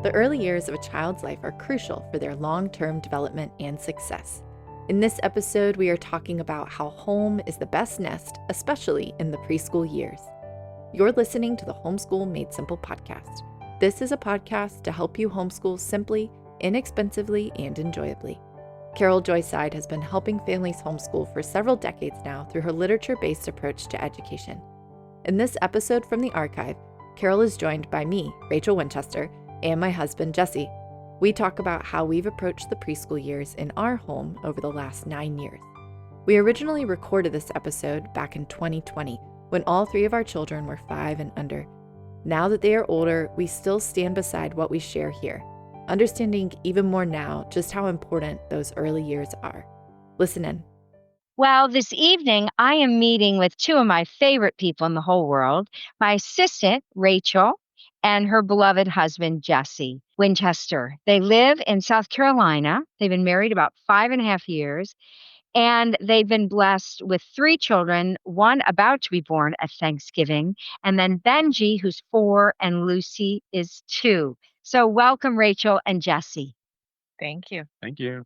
The early years of a child's life are crucial for their long-term development and success. In this episode, we are talking about how home is the best nest, especially in the preschool years. You're listening to the Homeschool Made Simple podcast. This is a podcast to help you homeschool simply, inexpensively, and enjoyably. Carole Joyside has been helping families homeschool for several decades now through her literature-based approach to education. In this episode from the archive, Carole is joined by me, Rachel Winchester, and my husband, Jesse. We talk about how we've approached the preschool years in our home over the last 9 years. We originally recorded this episode back in 2020, when all 3 of our children were 5 and under. Now that they are older, we still stand beside what we share here, understanding even more now just how important those early years are. Listen in. Well, this evening, I am meeting with 2 of my favorite people in the whole world, my assistant, Rachel, and her beloved husband, Jesse Winchester. They live in South Carolina. They've been married about 5.5 years, and they've been blessed with 3 children, one about to be born at Thanksgiving, and then Benji, who's 4, and Lucy is 2. So welcome, Rachel and Jesse. Thank you. Thank you.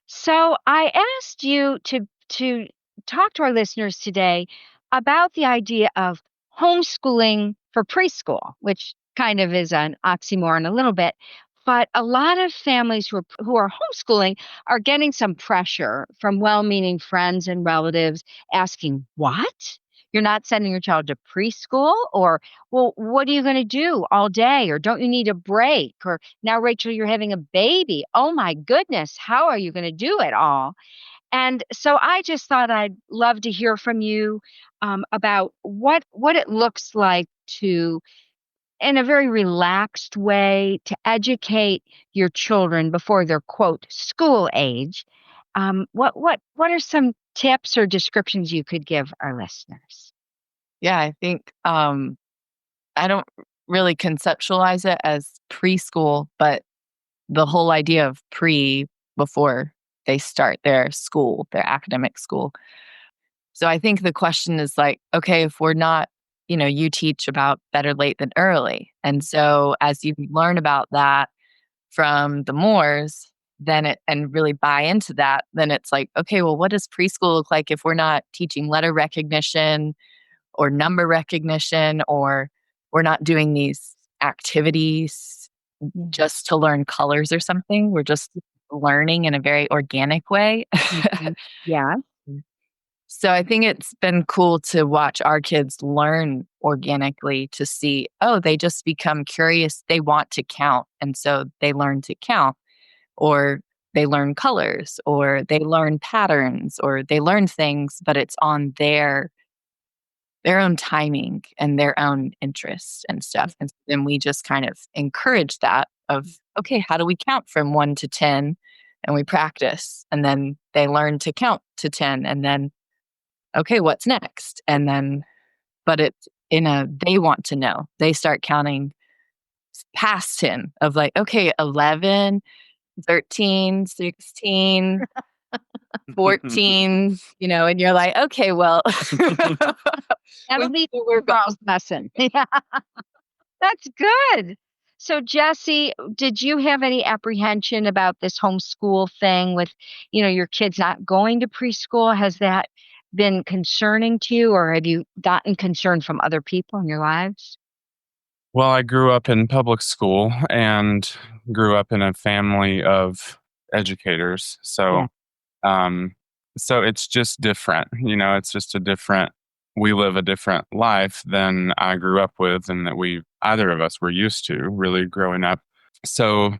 So I asked you to talk to our listeners today about the idea of homeschooling for preschool, which kind of is an oxymoron a little bit. But a lot of families who are homeschooling are getting some pressure from well-meaning friends and relatives asking, what? You're not sending your child to preschool? Or, well, what are you going to do all day? Or don't you need a break? Or now, Rachel, you're having a baby. Oh my goodness, how are you going to do it all? And so I just thought I'd love to hear from you about what it looks like to, in a very relaxed way, to educate your children before they're, quote, school age. What are some tips or descriptions you could give our listeners? Yeah, I think I don't really conceptualize it as preschool, but the whole idea of before they start their school, their academic school. So I think the question is like, okay, if we're not, you teach about better late than early. And so as you learn about that from the Moores, and really buy into that, then it's like, okay, well, what does preschool look like if we're not teaching letter recognition or number recognition, or we're not doing these activities just to learn colors or something? We're just learning in a very organic way. Yeah. So I think it's been cool to watch our kids learn organically, to see, oh, they just become curious. They want to count. And so they learn to count, or they learn colors, or they learn patterns, or they learn things, but it's on their own timing and their own interests and stuff. And then we just kind of encourage that of, okay, how do we count from 1 to 10? And we practice, and then they learn to count to 10, and then, okay, what's next? And then, but it's they want to know. They start counting past 10 of like, okay, 11, 13, 16, 14, and you're like, okay, well, That'll be the girls' lesson. That's good. So, Jesse, did you have any apprehension about this homeschool thing with, your kids not going to preschool? Has that been concerning to you, or have you gotten concern from other people in your lives? Well, I grew up in public school and grew up in a family of educators. So, so it's just different. It's just we live a different life than I grew up with, and that either of us were used to really growing up. So,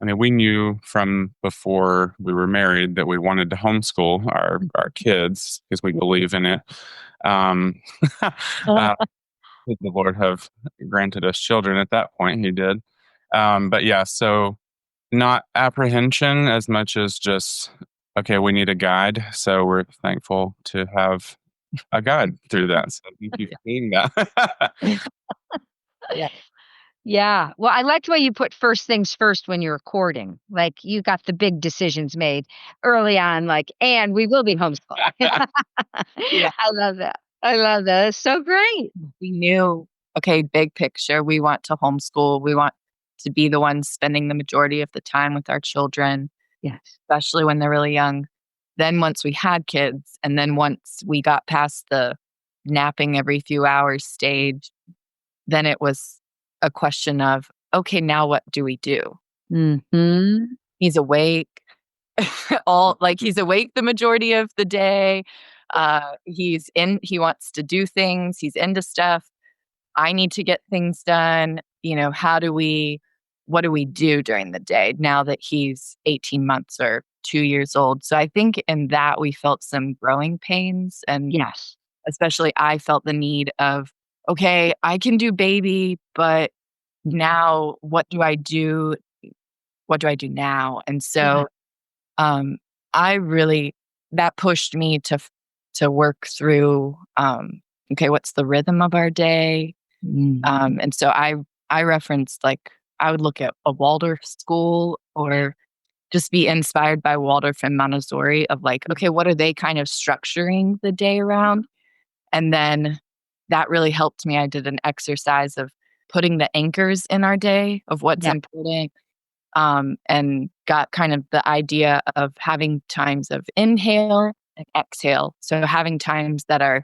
we knew from before we were married that we wanted to homeschool our kids because we believe in it. The Lord have granted us children at that point. He did. But yeah, so not apprehension as much as just, okay, we need a guide. So we're thankful to have a guide through that. So thank you for being that. Yeah. Well, I liked the way you put first things first when you're recording. Like, you got the big decisions made early on, like, and we will be homeschooling. Yeah. I love that. It's so great. We knew, okay, big picture, we want to homeschool. We want to be the ones spending the majority of the time with our children, Yes. especially when they're really young. Then once we had kids, and then once we got past the napping every few hours stage, then it was a question of, okay, now what do we do? Mm-hmm. He's awake. He's awake the majority of the day. He wants to do things. He's into stuff. I need to get things done. What do we do during the day now that he's 18 months or 2 years old? So I think in that we felt some growing pains. And Yes. especially I felt the need of, okay, I can do baby, but now what do I do? What do I do now? And so I really, that pushed me to work through, okay, what's the rhythm of our day? And so I referenced, like, I would look at a Waldorf school or just be inspired by Waldorf and Montessori of, like, okay, what are they kind of structuring the day around? And then that really helped me. I did an exercise of putting the anchors in our day of what's important, and got kind of the idea of having times of inhale and exhale. So having times that are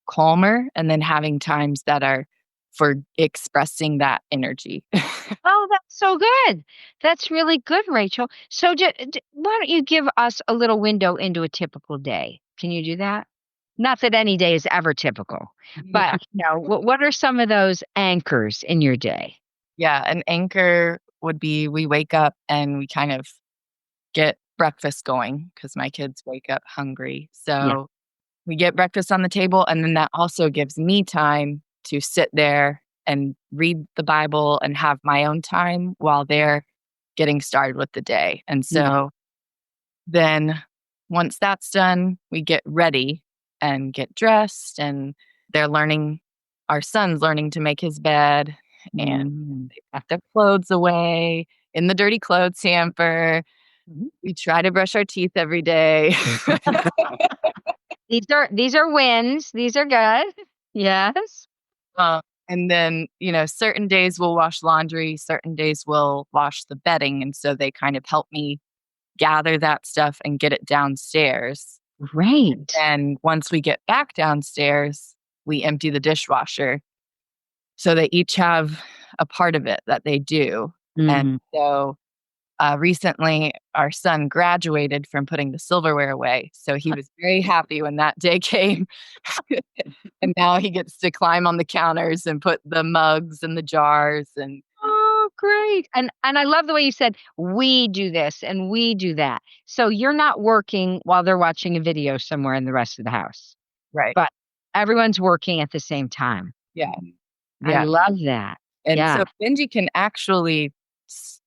calmer and then having times that are for expressing that energy. Oh, that's so good. That's really good, Rachel. So why don't you give us a little window into a typical day? Can you do that? Not that any day is ever typical, but what are some of those anchors in your day? Yeah, an anchor would be we wake up and we kind of get breakfast going because my kids wake up hungry. So we get breakfast on the table, and then that also gives me time to sit there and read the Bible and have my own time while they're getting started with the day. And so then once that's done, we get ready and get dressed, and our son's learning to make his bed, and they pack their clothes away in the dirty clothes hamper. We try to brush our teeth every day. These are wins. These are good. Yes. And then, certain days we'll wash laundry, certain days we'll wash the bedding. And so they kind of help me gather that stuff and get it downstairs. Right. And once we get back downstairs, we empty the dishwasher. So they each have a part of it that they do. And so recently our son graduated from putting the silverware away. So he was very happy when that day came. And now he gets to climb on the counters and put the mugs and the jars and Oh, great. And I love the way you said, we do this and we do that. So you're not working while they're watching a video somewhere in the rest of the house. right. But everyone's working at the same time. Yeah. I love that. And Yeah. so Benji can actually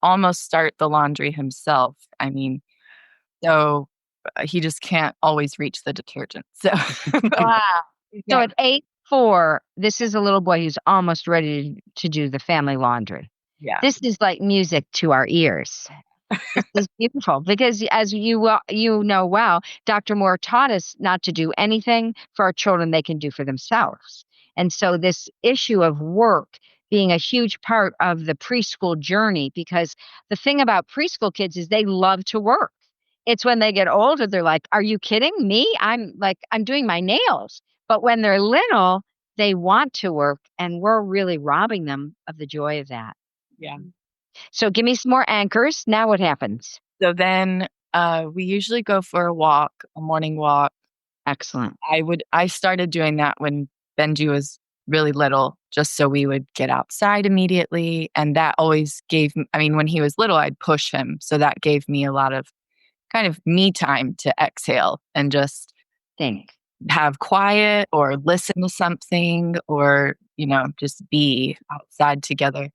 almost start the laundry himself. I mean, so he just can't always reach the detergent. So Wow. So at 8-4, this is a little boy who's almost ready to do the family laundry. yeah. This is like music to our ears. This is beautiful because, as you know, well, Dr. Moore taught us not to do anything for our children they can do for themselves. And so this issue of work being a huge part of the preschool journey, because the thing about preschool kids is they love to work. It's when they get older, they're like, are you kidding me? I'm doing my nails. But when they're little, they want to work, and we're really robbing them of the joy of that. Yeah. So give me some more anchors. Now what happens? So then we usually go for a morning walk. Excellent. I started doing that when Benji was really little, just so we would get outside immediately. And that always when he was little, I'd push him. So that gave me a lot of kind of me time to exhale and just Think. have quiet or listen to something or, just be outside together,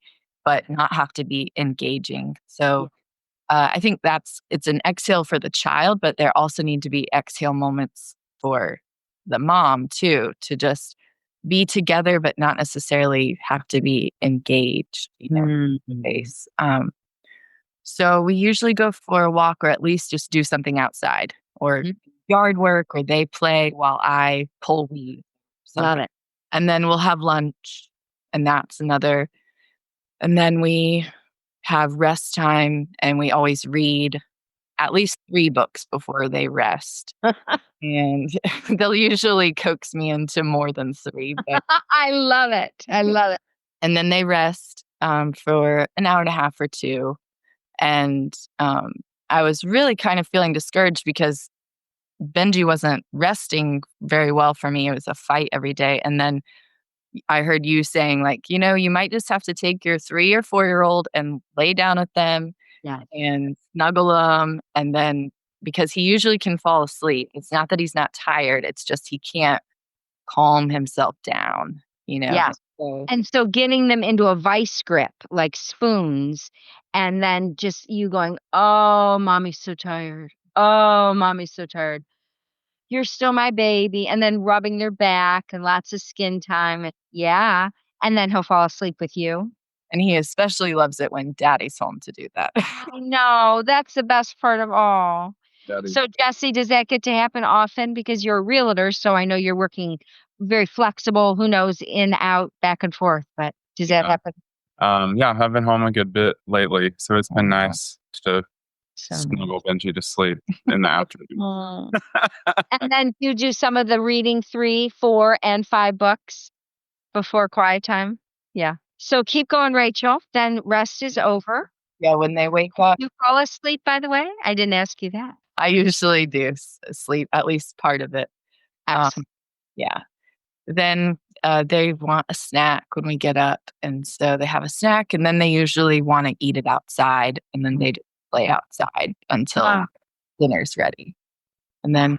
but not have to be engaging. So I think it's an exhale for the child, but there also need to be exhale moments for the mom too, to just be together, but not necessarily have to be engaged in space. So we usually go for a walk or at least just do something outside or yard work, or they play while I pull weeds. Love it. And then we'll have lunch, and that's another. And then we have rest time, and we always read at least 3 books before they rest. And they'll usually coax me into more than 3, but I love it. I love it. and then they rest for an hour and a half or 2. And I was really kind of feeling discouraged because Benji wasn't resting very well for me. It was a fight every day. And then I heard you saying, like, you might just have to take your 3 or 4-year-old and lay down with them Yeah. and snuggle them. And then, because he usually can fall asleep, it's not that he's not tired, it's just he can't calm himself down, Yeah. So, And so getting them into a vice grip, like spoons, and then just you going, oh, mommy's so tired. Oh, mommy's so tired. You're still my baby. And then rubbing their back and lots of skin time. Yeah. And then he'll fall asleep with you. and he especially loves it when daddy's home to do that. I know. That's the best part of all. Daddy. So, Jesse, does that get to happen often? Because you're a realtor, so I know you're working very flexible. Who knows, in, out, back and forth. But does that Yeah. happen? Yeah, I've been home a good bit lately, so it's been nice to So snuggle Benji to sleep in the afternoon. Mm. And then you do some of the reading 3, 4, and 5 books before quiet time. Yeah. So keep going, Rachel. Then rest is over. Yeah, when they wake up, You fall asleep, by the way? I didn't ask you that. I usually do sleep, at least part of it. Excellent. Yeah. Then they want a snack when we get up. And so they have a snack, and then they usually want to eat it outside, and then they just play outside until Wow. dinner's ready. And then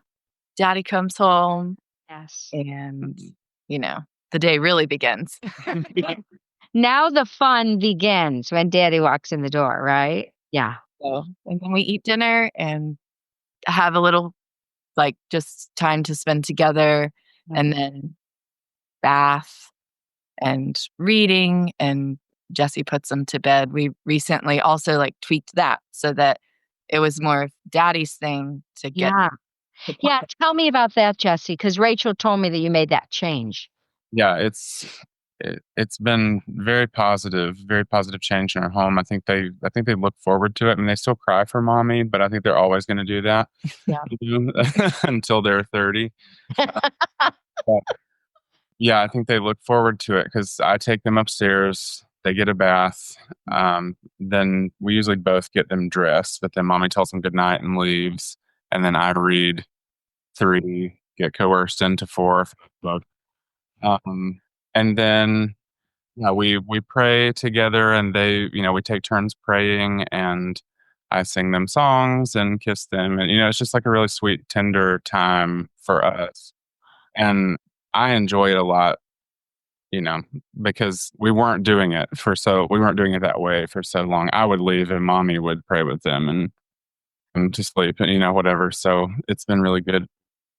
daddy comes home, Yes. and, the day really begins. Now the fun begins when Daddy walks in the door, right? Yeah. And then we eat dinner and have a little, just time to spend together, and then bath and reading, and Jesse puts them to bed. We recently also tweaked that so that it was more of daddy's thing to get. Yeah. Yeah. Tell me about that, Jesse, because Rachel told me that you made that change. Yeah, it's been very positive change in our home. I think they look forward to it. I mean, they still cry for mommy, but I think they're always going to do that. Yeah. Until they're 30. But, yeah, I think they look forward to it because I take them upstairs. They get a bath. Then we usually both get them dressed, but then mommy tells them goodnight and leaves. And then I read 3, get coerced into 4. And then we pray together, and we take turns praying, and I sing them songs and kiss them, and it's just like a really sweet, tender time for us. And I enjoy it a lot, because we weren't doing it that way for so long. I would leave and mommy would pray with them and to sleep and whatever. So it's been really good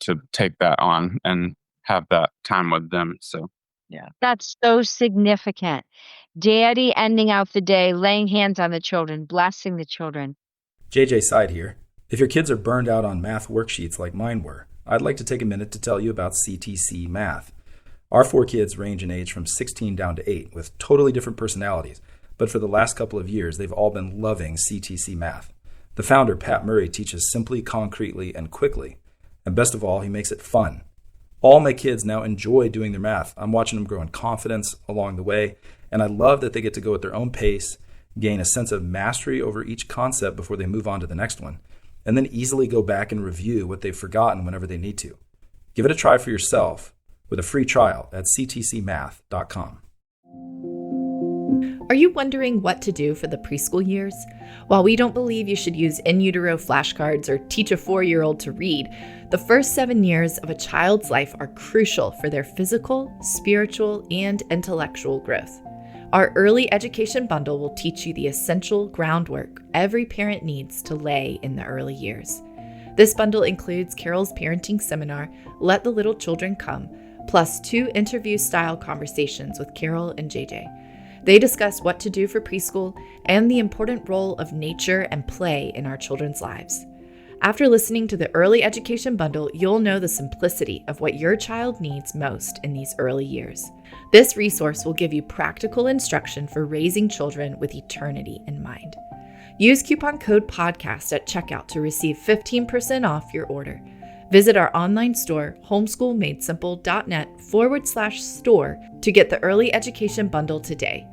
to take that on and have that time with them. So yeah. That's so significant. Daddy ending out the day, laying hands on the children, blessing the children. JJ Side here. If your kids are burned out on math worksheets like mine were, I'd like to take a minute to tell you about CTC Math. Our 4 kids range in age from 16 down to 8 with totally different personalities, but for the last couple of years, they've all been loving CTC Math. The founder, Pat Murray, teaches simply, concretely, and quickly. And best of all, he makes it fun. All my kids now enjoy doing their math. I'm watching them grow in confidence along the way, and I love that they get to go at their own pace, gain a sense of mastery over each concept before they move on to the next one, and then easily go back and review what they've forgotten whenever they need to. Give it a try for yourself with a free trial at ctcmath.com. Are you wondering what to do for the preschool years? While we don't believe you should use in utero flashcards or teach a 4-year-old to read, the first 7 years of a child's life are crucial for their physical, spiritual, and intellectual growth. Our early education bundle will teach you the essential groundwork every parent needs to lay in the early years. This bundle includes Carole's parenting seminar, Let the Little Children Come, plus 2 interview-style conversations with Carole and JJ. They discuss what to do for preschool and the important role of nature and play in our children's lives. After listening to the Early Education Bundle, you'll know the simplicity of what your child needs most in these early years. This resource will give you practical instruction for raising children with eternity in mind. Use coupon code PODCAST at checkout to receive 15% off your order. Visit our online store, homeschoolmadesimple.net/store, to get the Early Education Bundle today.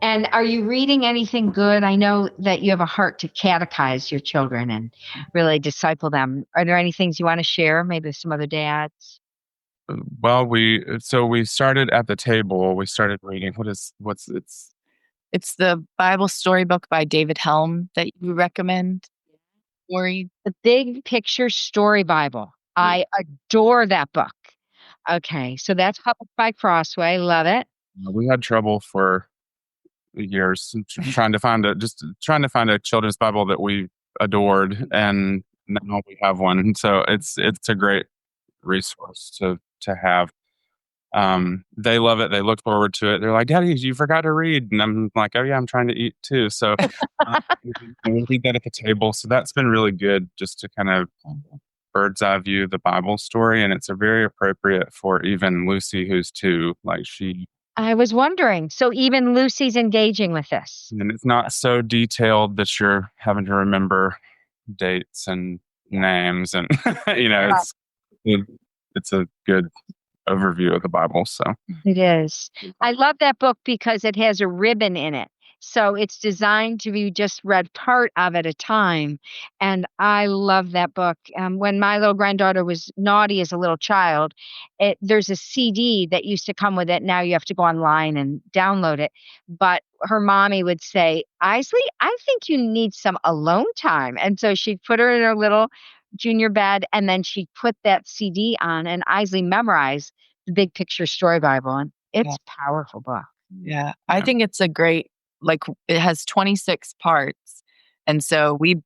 And are you reading anything good? I know that you have a heart to catechize your children and really disciple them. Are there any things you want to share? Maybe some other dads? Well, we started at the table. We started reading. It's the Bible storybook by David Helm that you recommend. Story. The Big Picture Story Bible. I adore that book. Okay, so that's published by Crossway. Love it. We had trouble for years trying to find a children's Bible that we adored, and now we have one. So it's a great resource to have. They love it. They look forward to it. They're like, "Daddy, you forgot to read," and I'm like, "Oh yeah, I'm trying to eat too." So we read that at the table. So that's been really good, just to kind of bird's eye view the Bible story, and it's a very appropriate for even Lucy, who's 2. Like I was wondering. So even Lucy's engaging with this. and it's not so detailed that you're having to remember dates and names, and it's a good overview of the Bible. So It is. I love that book because it has a ribbon in it. So it's designed to be just read part of at a time. And I love that book. When my little granddaughter was naughty as a little child, there's a CD that used to come with it. Now you have to go online and download it. But her mommy would say, Isley, I think you need some alone time. And so she'd put her in her little junior bed, and then she'd put that CD on, and Isley memorized the Big Picture Story Bible. And it's a powerful book. Yeah. I think it's a great, it has 26 parts. And so we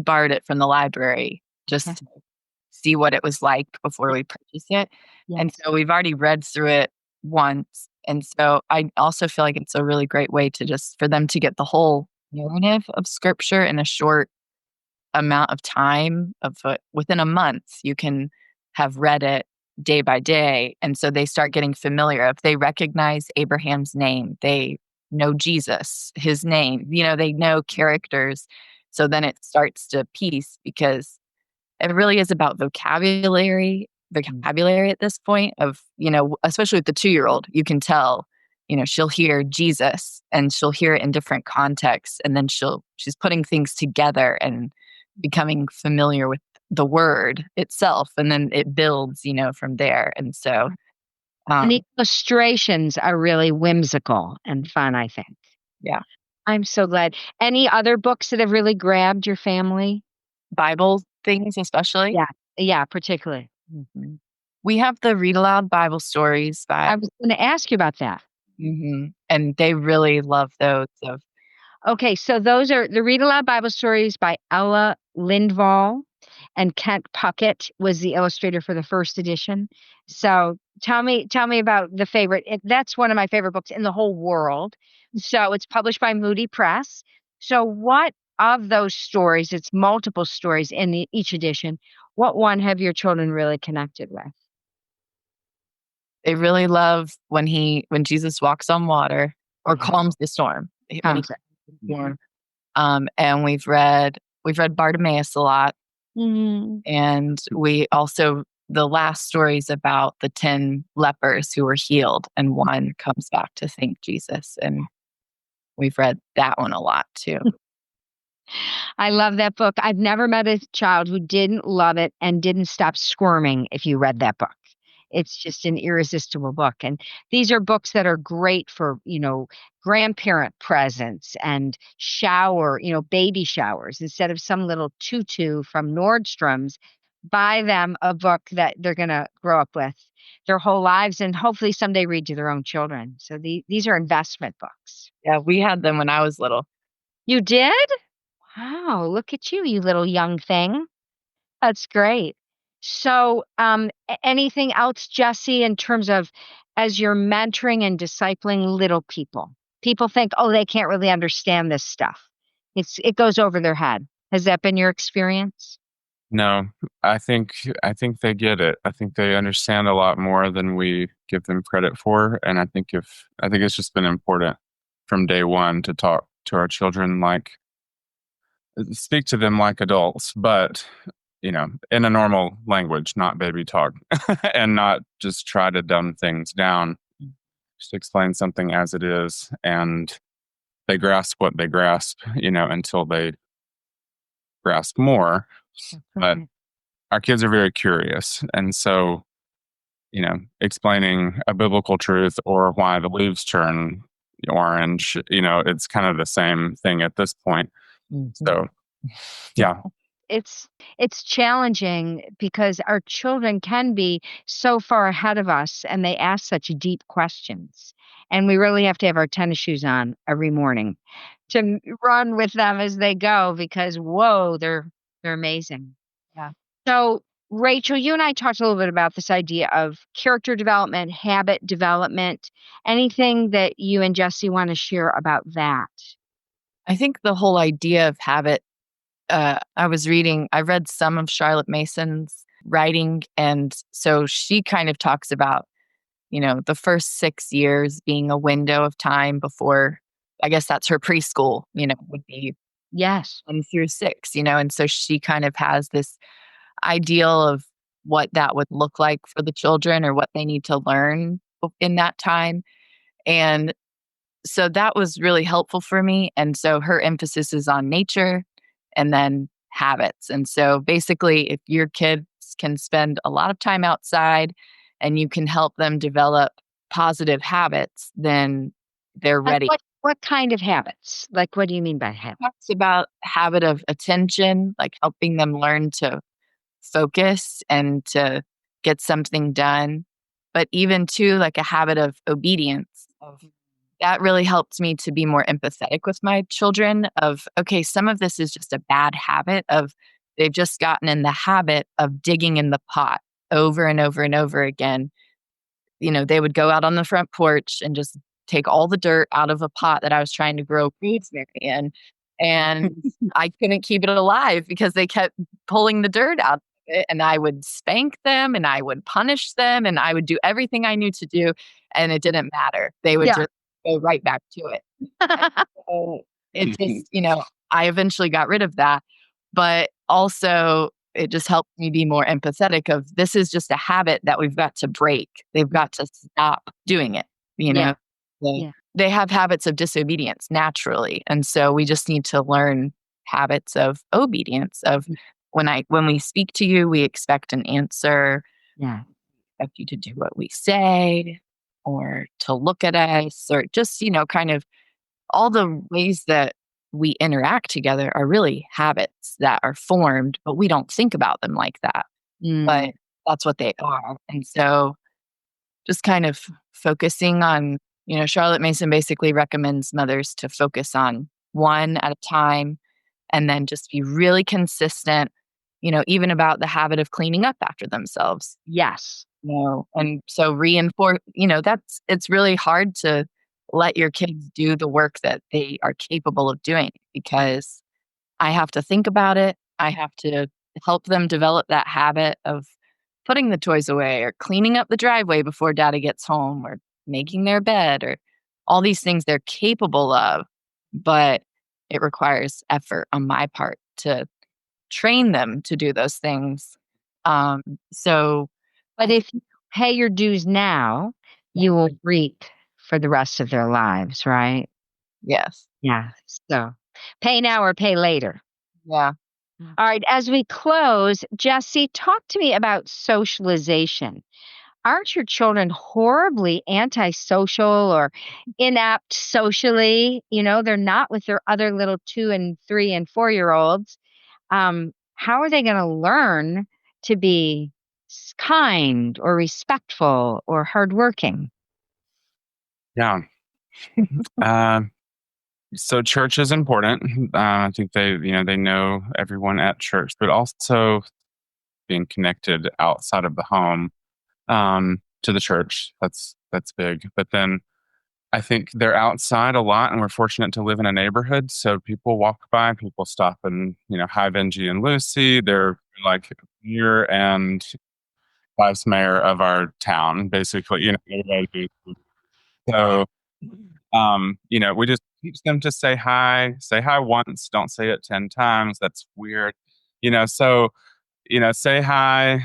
borrowed it from the library just to see what it was like before we purchased it. Yes. And so we've already read through it once. And so I also feel like it's a really great way for them to get the whole narrative of scripture in a short amount of time. Within a month, you can have read it day by day. And so they start getting familiar. If they recognize Abraham's name, they know Jesus, his name, they know characters. So then it starts to piece, because it really is about vocabulary at this point of, especially with the 2-year-old, you can tell, she'll hear Jesus and she'll hear it in different contexts. And then she's putting things together and becoming familiar with the word itself. And then it builds, from there. And so and the illustrations are really whimsical and fun, I think. Yeah. I'm so glad. Any other books that have really grabbed your family? Bible things, especially? Yeah, particularly. Mm-hmm. We have the Read-Aloud Bible stories I was going to ask you about that. Mm-hmm. And they really love those. Okay, so those are the Read-Aloud Bible stories by Ella Lindvall, and Kent Puckett was the illustrator for the first edition. So tell me about the favorite. That's one of my favorite books in the whole world. So it's published by Moody Press. So what of those stories, it's multiple stories in each edition, what one have your children really connected with? They really love when Jesus walks on water or calms the storm. And we've read Bartimaeus a lot. Mm-hmm. And we also, the last stories about the 10 lepers who were healed, and one comes back to thank Jesus. And we've read that one a lot too. I love that book. I've never met a child who didn't love it and didn't stop squirming if you read that book. It's just an irresistible book. And these are books that are great for, grandparent presents and baby showers. Instead of some little tutu from Nordstrom's, buy them a book that they're going to grow up with their whole lives and hopefully someday read to their own children. So these are investment books. Yeah, we had them when I was little. You did? Wow, look at you little young thing. That's great. So anything else, Jesse, in terms of as you're mentoring and discipling little people? People think, oh, they can't really understand this stuff. It goes over their head. Has that been your experience? No, I think they get it. I think they understand a lot more than we give them credit for, and I think it's just been important from day one to talk to our children speak to them like adults, but in a normal language, not baby talk, and not just try to dumb things down. Just explain something as it is, and they grasp what they grasp, until they grasp more. But our kids are very curious, and so explaining a biblical truth or why the leaves turn orange, it's kind of the same thing at this point. So, yeah. It's challenging because our children can be so far ahead of us and they ask such deep questions. And we really have to have our tennis shoes on every morning to run with them as they go because, whoa, they're amazing. Yeah. So, Rachel, you and I talked a little bit about this idea of character development, habit development. Anything that you and Jesse want to share about that? I think the whole idea of habit, I read some of Charlotte Mason's writing. And so she kind of talks about, the first 6 years being a window of time before, I guess that's her preschool, would be Yes. 1 through 6, and so she kind of has this ideal of what that would look like for the children or what they need to learn in that time. And so that was really helpful for me. And so her emphasis is on nature and then habits. And so basically, if your kids can spend a lot of time outside and you can help them develop positive habits, then they're ready. What kind of habits? Like, what do you mean by habits? Talks about habit of attention, like helping them learn to focus and to get something done. But even too, like a habit of obedience. That really helped me to be more empathetic with my children of, okay, some of this is just a bad habit of they've just gotten in the habit of digging in the pot over and over and over again. They would go out on the front porch and just take all the dirt out of a pot that I was trying to grow rosemary in. And I couldn't keep it alive because they kept pulling the dirt out of it. And I would spank them and I would punish them and I would do everything I knew to do. And it didn't matter. They would just go right back to it. So it just, I eventually got rid of that. But also, it just helped me be more empathetic of this is just a habit that we've got to break. They've got to stop doing it, They have habits of disobedience naturally. And so we just need to learn habits of obedience of when we speak to you, we expect an answer. Yeah. Expect you to do what we say or to look at us or just, kind of all the ways that we interact together are really habits that are formed, but we don't think about them like that. But that's what they are. And so just kind of focusing on, Charlotte Mason basically recommends mothers to focus on one at a time and then just be really consistent, even about the habit of cleaning up after themselves. Yes. And so reinforce, it's really hard to let your kids do the work that they are capable of doing because I have to think about it. I have to help them develop that habit of putting the toys away or cleaning up the driveway before daddy gets home or making their bed or all these things they're capable of. But it requires effort on my part to train them to do those things. But if you pay your dues now, you will reap for the rest of their lives, right? Yes. Yeah. So pay now or pay later. Yeah. All right. As we close, Jesse, talk to me about socialization. Aren't your children horribly antisocial or inept socially? They're not with their other little 2 and 3 and 4-year-olds. How are they going to learn to be kind or respectful or hardworking? Yeah. So church is important. I think they know everyone at church, but also being connected outside of the home to the church. That's big. But then I think they're outside a lot, and we're fortunate to live in a neighborhood. So people walk by, people stop and, hi, Benji and Lucy. They're like here and vice mayor of our town, basically. So, we just teach them to say hi once, don't say it 10 times. That's weird. So, say hi,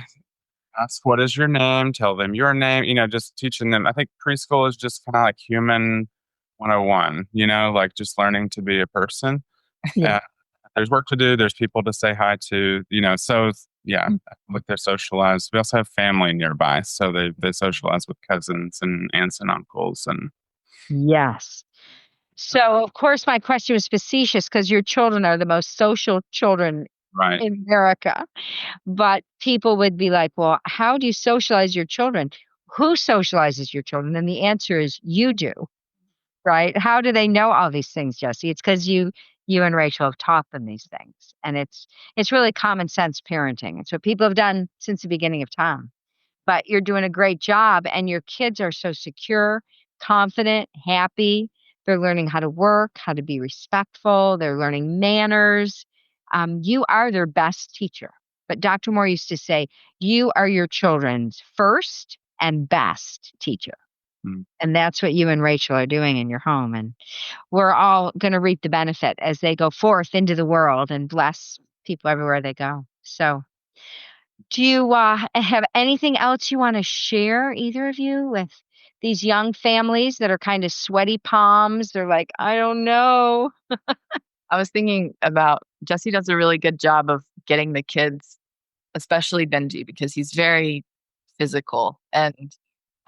ask what is your name, tell them your name, just teaching them. I think preschool is just kind of like human 101, like just learning to be a person. Yeah. There's work to do. There's people to say hi to, so yeah, like they're socialized. We also have family nearby. So they socialize with cousins and aunts and uncles. And Yes. So, of course, my question was facetious because your children are the most social children right. in America. But people would be like, well, how do you socialize your children? Who socializes your children? And the answer is you do, right? How do they know all these things, Jesse? It's because you and Rachel have taught them these things. And it's really common sense parenting. It's what people have done since the beginning of time. But you're doing a great job, and your kids are so secure, confident, happy. They're learning how to work, how to be respectful. They're learning manners. You are their best teacher. But Dr. Moore used to say, you are your children's first and best teacher. And that's what you and Rachel are doing in your home. And we're all going to reap the benefit as they go forth into the world and bless people everywhere they go. So do you have anything else you want to share, either of you, with these young families that are kind of sweaty palms? They're like, I don't know. I was thinking about Jesse does a really good job of getting the kids, especially Benji, because he's very physical. And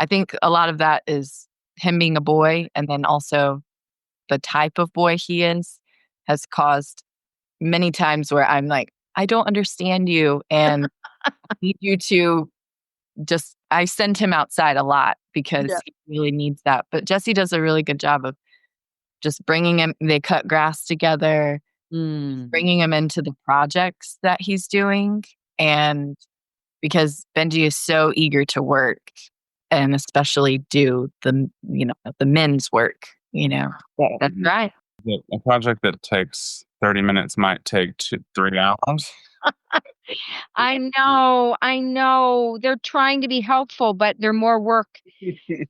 I think a lot of that is him being a boy, and then also the type of boy he is has caused many times where I'm like, I don't understand you, and I need you to I send him outside a lot because he really needs that. But Jesse does a really good job of just bringing him, they cut grass together, bringing him into the projects that he's doing. And because Benji is so eager to work and especially do the men's work, That's right. A project that takes 30 minutes might take 3 hours. I know. They're trying to be helpful, but they're more work,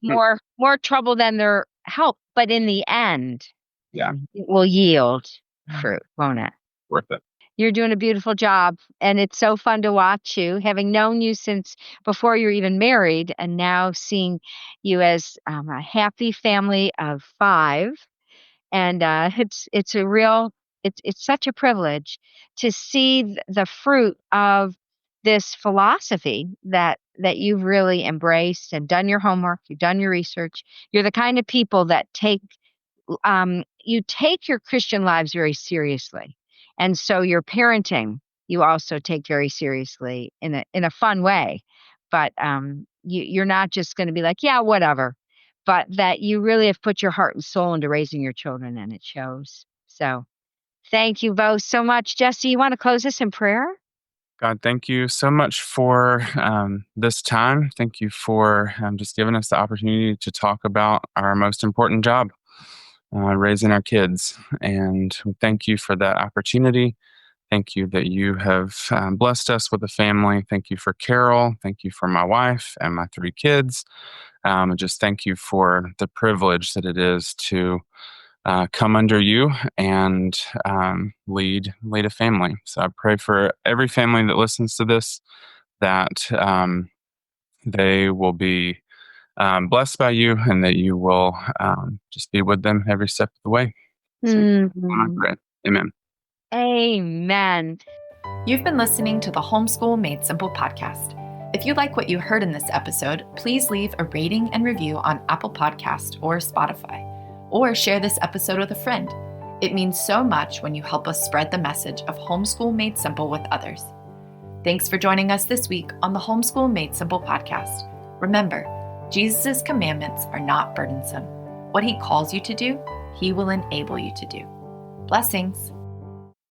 more trouble than their help. But in the end, it will yield fruit, won't it? Worth it. You're doing a beautiful job, and it's so fun to watch you, having known you since before you're even married, and now seeing you as a happy family of 5. And it's such a privilege to see the fruit of this philosophy that you've really embraced and done your homework, you've done your research. You're the kind of people that you take your Christian lives very seriously. And so your parenting, you also take very seriously in a fun way. But you're not just going to be like, yeah, whatever. But that you really have put your heart and soul into raising your children, and it shows. So thank you both so much. Jesse, you want to close us in prayer? God, thank you so much for this time. Thank you for just giving us the opportunity to talk about our most important job, raising our kids. And thank you for that opportunity. Thank you that you have blessed us with a family. Thank you for Carole. Thank you for my wife and my 3 kids. Just thank you for the privilege that it is to come under you and lead a family. So I pray for every family that listens to this, that they will be blessed by you, and that you will just be with them every step of the way. So, I pray. Amen. Amen. You've been listening to the Homeschool Made Simple podcast. If you like what you heard in this episode, please leave a rating and review on Apple Podcast or Spotify, or share this episode with a friend. It means so much when you help us spread the message of Homeschool Made Simple with others. Thanks for joining us this week on the Homeschool Made Simple podcast. Remember, Jesus' commandments are not burdensome. What he calls you to do, he will enable you to do. Blessings.